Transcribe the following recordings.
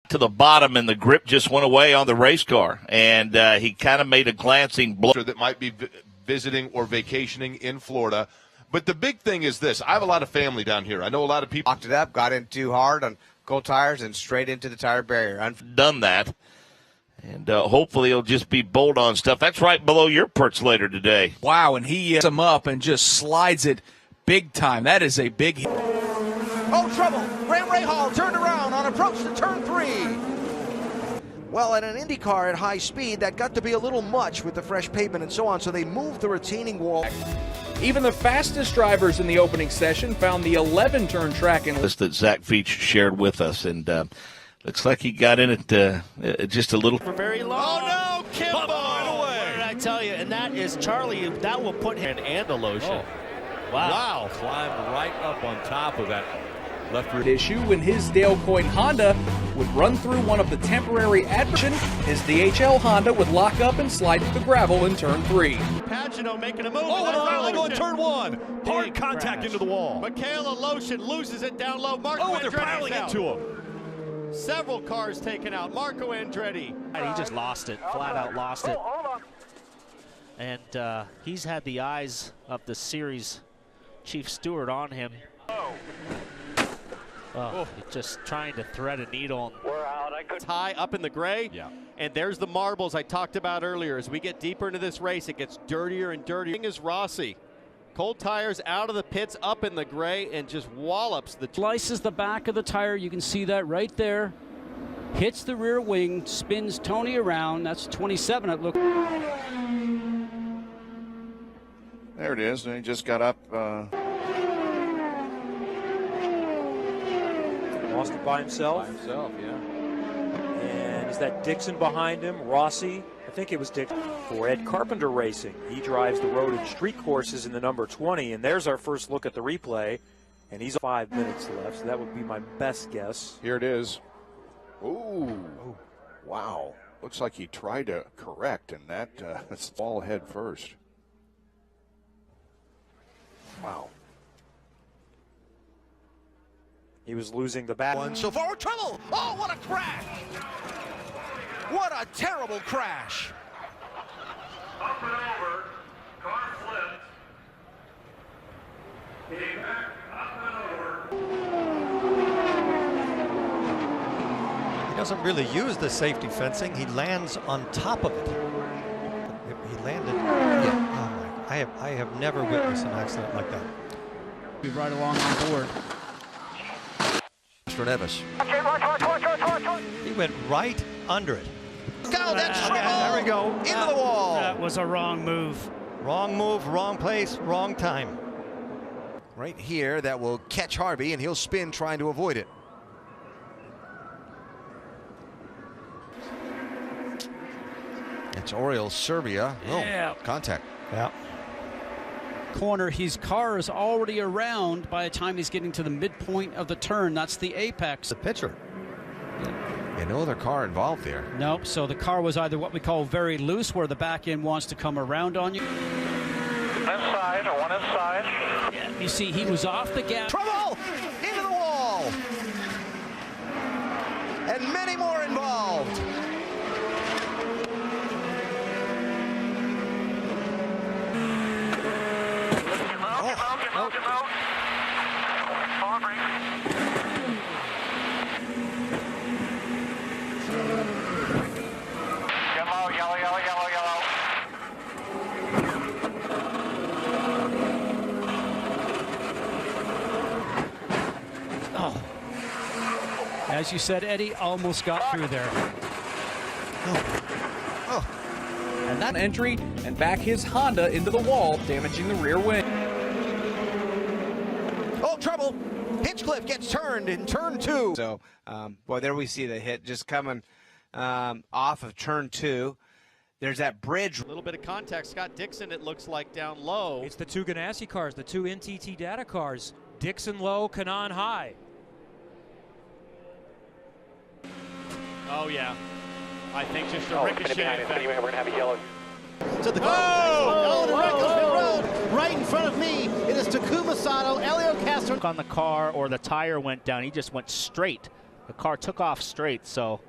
to the bottom, and the grip just went away on the race car, and he kind of made a glancing blow. That might be visiting or vacationing in Florida. But the big thing is this. I have a lot of family down here. I know a lot of people. Locked it up, got in too hard on cold tires, and straight into the tire barrier. Done that. And hopefully it'll just be bolt-on stuff. That's right below your perch later today. Wow, and he hits him up and just slides it big time. That is a big hit. Oh, trouble. Graham Rahal turned around on approach to turn 3. Well, at an Indycar at high speed, that got to be a little much with the fresh pavement and so on, so they moved the retaining wall. Even the fastest drivers in the opening session found the 11-turn track in list that Zach Veach shared with us, and looks like he got in it just a little. For very long. Oh, no, Kimbo! What did I tell you? And that is Charlie. That will put him and the lotion. Oh. Wow. Climbed right up on top of that left rear issue when his Dale Coyne Honda would run through one of the temporary admission. His DHL Honda would lock up and slide through the gravel in turn 3. Pagano making a move. Oh, and finally going turn 1. Hard contact crash into the wall. Michaela Lotion loses it down low. Marco Oh, they're Andretti's piling out. into him. Several cars taken out. Marco Andretti. And he just lost it. Flat out lost it. And he's had the eyes of the series chief steward on him. Just trying to thread a needle. We're out. It's high up in the gray. Yeah. And there's the marbles I talked about earlier. As we get deeper into this race, it gets dirtier and dirtier. The thing is Rossi. Cold tires out of the pits, up in the gray, and just wallops the. Slices the back of the tire. You can see that right there. Hits the rear wing, spins Tony around. That's 27. It looked. There it is. And he just got up. Lost it by himself. By himself, yeah. And is that Dixon behind him? Rossi? I think it was Dixon. For Ed Carpenter Racing. He drives the road and street courses in the number 20. And there's our first look at the replay. And he's 5 minutes left, so that would be my best guess. Here it is. Ooh. Wow. Looks like he tried to correct, and that's all head first. Wow. He was losing the battle. One so far, trouble. Oh, what a crash! What a terrible crash! Up and over, car flipped. Came back, up and over. He doesn't really use the safety fencing. He lands on top of it. He landed. Yeah. Oh my! I have never witnessed an accident like that. Be right along on board. Nevis. He went right under it. Go, that's trouble. There we go. Into the wall. That was a wrong move. Wrong move, wrong place, wrong time. Right here, that will catch Harvey, and he'll spin trying to avoid it. It's Oriol Serbia. Yeah. Oh, contact. Yeah. Corner, his car is already around by the time he's getting to the midpoint of the turn. That's the apex. The pitcher. Yeah, no other car involved there. Nope, so the car was either what we call very loose, where the back end wants to come around on you. Inside, or one inside. Yeah, you see, he was off the gas. Trouble! Into the wall! And many more involved. As you said, Eddie almost got through there. And that entry and back his Honda into the wall, damaging the rear wing. Oh, trouble! Hinchcliffe gets turned in turn 2. So, boy, there we see the hit just coming off of turn 2. There's that bridge. A little bit of contact. Scott Dixon, it looks like, down low. It's the two Ganassi cars, the two NTT data cars. Dixon low, Kanaan high. Oh, yeah. I think just a ricochet effect. We're going to have a yellow. To the Oh! the road, right in front of me. It is Takuma Sato, Elio Castro. On the car, or the tire went down. He just went straight The car took off straight, so.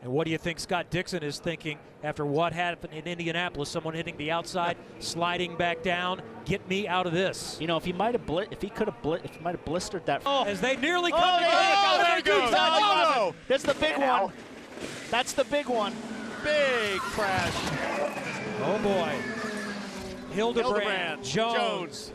And what do you think Scott Dixon is thinking after what happened in Indianapolis? Someone hitting the outside, sliding back down. Get me out of this. You know, if he might have blistered that. Oh, as they nearly come there together. it goes. Oh, that's the big one. That's the big one. Big crash. Oh boy. Hildebrand, Jones.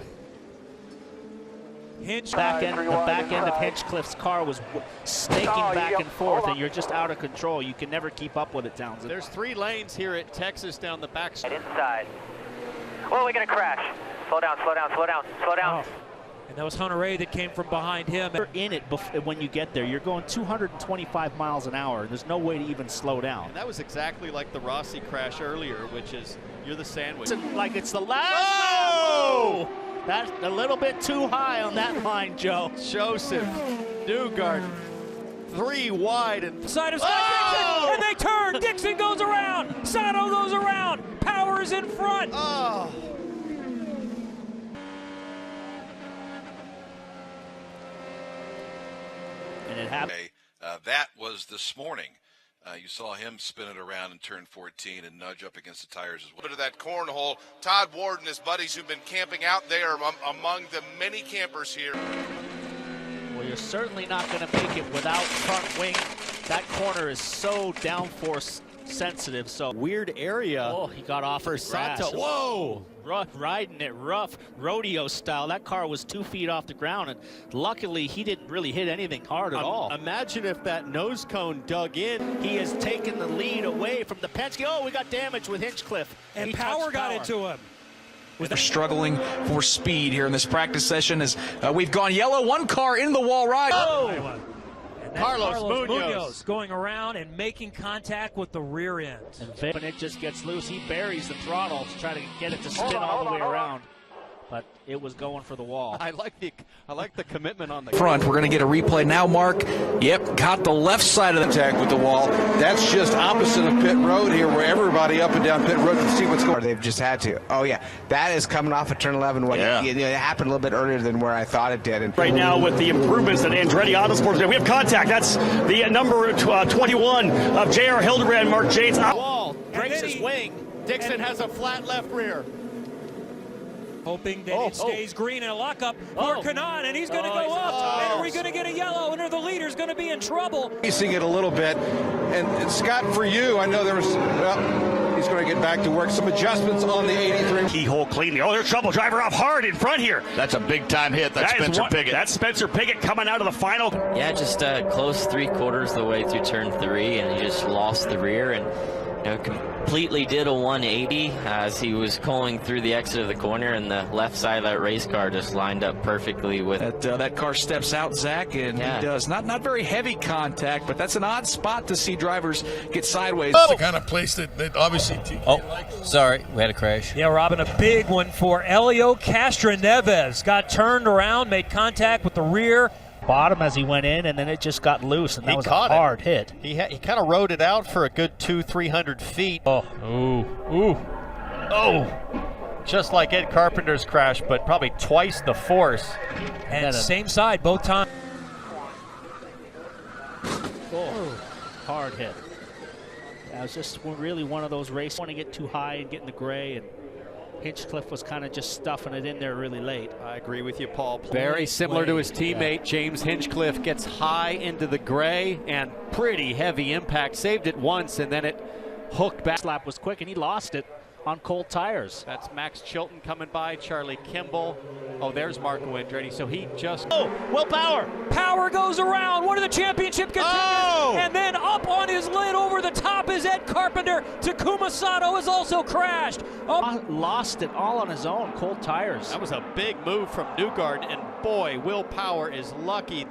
The back end of Hinchcliffe's car was snaking back and forth, and you're just out of control. You can never keep up with it, Townsend. There's 3 lanes here at Texas down the back. Inside. Well, we're going to crash. Slow down, slow down, slow down, slow down. Oh. And that was Hunter Ray that came from behind him. You're in it when you get there. You're going 225 miles an hour. There's no way to even slow down. And that was exactly like the Rossi crash earlier, which is you're the sandwich. Like it's the last. Whoa! That's a little bit too high on that line, Joe. Joseph Newgarden, 3 wide and side of Scott Dixon, and they turn. Dixon goes around. Sato goes around. Power is in front. Oh. And it happened. That was this morning. You saw him spin it around in turn 14 and nudge up against the tires as well. Bit of that cornhole. Todd Ward and his buddies who've been camping out there among the many campers here. Well, you're certainly not going to make it without front wing. That corner is so downforce sensitive. So weird area. Oh, he got off for Sato. Whoa! Riding it rough, rodeo style. That car was 2 feet off the ground, and luckily he didn't really hit anything hard at all. Imagine if that nose cone dug in. He has taken the lead away from the Penske. Oh, we got damage with Hinchcliffe. And Power got into him. They're struggling for speed here in this practice session as we've gone yellow. One car in the wall ride. Oh! Carlos Munoz going around and making contact with the rear end. And when it just gets loose, he buries the throttle to try to get it to spin all the way around. But it was going for the wall. I like the commitment on the front. We're going to get a replay now, Mark. Yep, caught the left side of the contact with the wall. That's just opposite of pit road here, where everybody up and down pit road can see what's going on. They've just had to. Oh yeah, that is coming off of turn 11. It happened a little bit earlier than where I thought it did. And right now, with the improvements that Andretti Autosports, we have contact. That's the number 21 of J.R. Hildebrand, Mark James. Wall breaks his wing. Dixon has a flat left rear. Hoping that it stays green and a lockup for Kanaan, and he's going to go up. And are we going to get a yellow? And are the leaders going to be in trouble? Racing it a little bit. And Scott, for you, I know there was, well, he's going to get back to work. Some adjustments on the 83. Keyhole cleanly. Oh, there's trouble. Driver off hard in front here. That's a big-time hit. That's Spencer Piggott. That's Spencer Piggott coming out of the final. Yeah, just close 3/4 the way through turn 3, and he just lost the rear and completely did a 180 as he was going through the exit of the corner, and the left side of that race car just lined up perfectly with that car steps out, Zach, and he does not very heavy contact, but that's an odd spot to see drivers get sideways. It's the kind of place that obviously sorry, we had a crash. Yeah, Robin, a big one for Helio Castroneves. Got turned around, made contact with the rear. Bottom as he went in, and then it just got loose, and that was a hard hit. He kind of rode it out for a good 200-300 feet. Oh, just like Ed Carpenter's crash, but probably twice the force. And same side both times. Hard hit. Yeah, it was just really one of those races. Want to get too high and get in the gray, and Hinchcliffe was kind of just stuffing it in there really late. I agree with you, Paul. Very similar to his teammate, James Hinchcliffe gets high into the gray and pretty heavy impact. Saved it once, and then it hooked back. Lap was quick, and he lost it on cold tires. That's Max Chilton coming by, Charlie Kimball. Oh, there's Marco Andretti, so he just... Oh, Will Power! Power goes around, one of the championship contenders, and then up on his lid over the top is Ed Carpenter. Takuma Sato has also crashed. Lost it all on his own, cold tires. That was a big move from Newgarden, and boy, Will Power is lucky.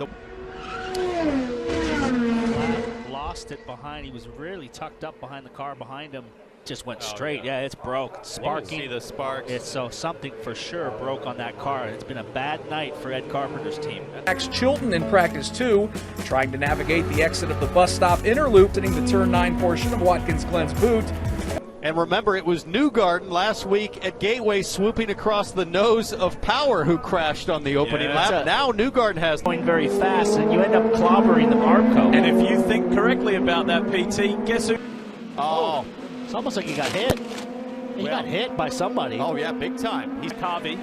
Lost it behind. He was really tucked up behind the car behind him. Just went straight. Yeah, it's broke. Sparking. See the sparks. It's so something for sure broke on that car. It's been a bad night for Ed Carpenter's team. Max Chilton in practice 2, trying to navigate the exit of the bus stop inner loop, hitting the turn 9 portion of Watkins Glen's boot. And remember, it was Newgarden last week at Gateway swooping across the nose of Power who crashed on the opening lap. Now Newgarden has going very fast, and you end up clobbering the Arco. And if you think correctly about that, PT, guess who? Oh, it's almost like he got hit. He got hit by somebody. Oh, yeah, big time. He's Carvey.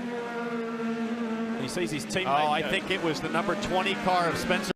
He sees his teammate. Oh, I think it was the number 20 car of Spencer.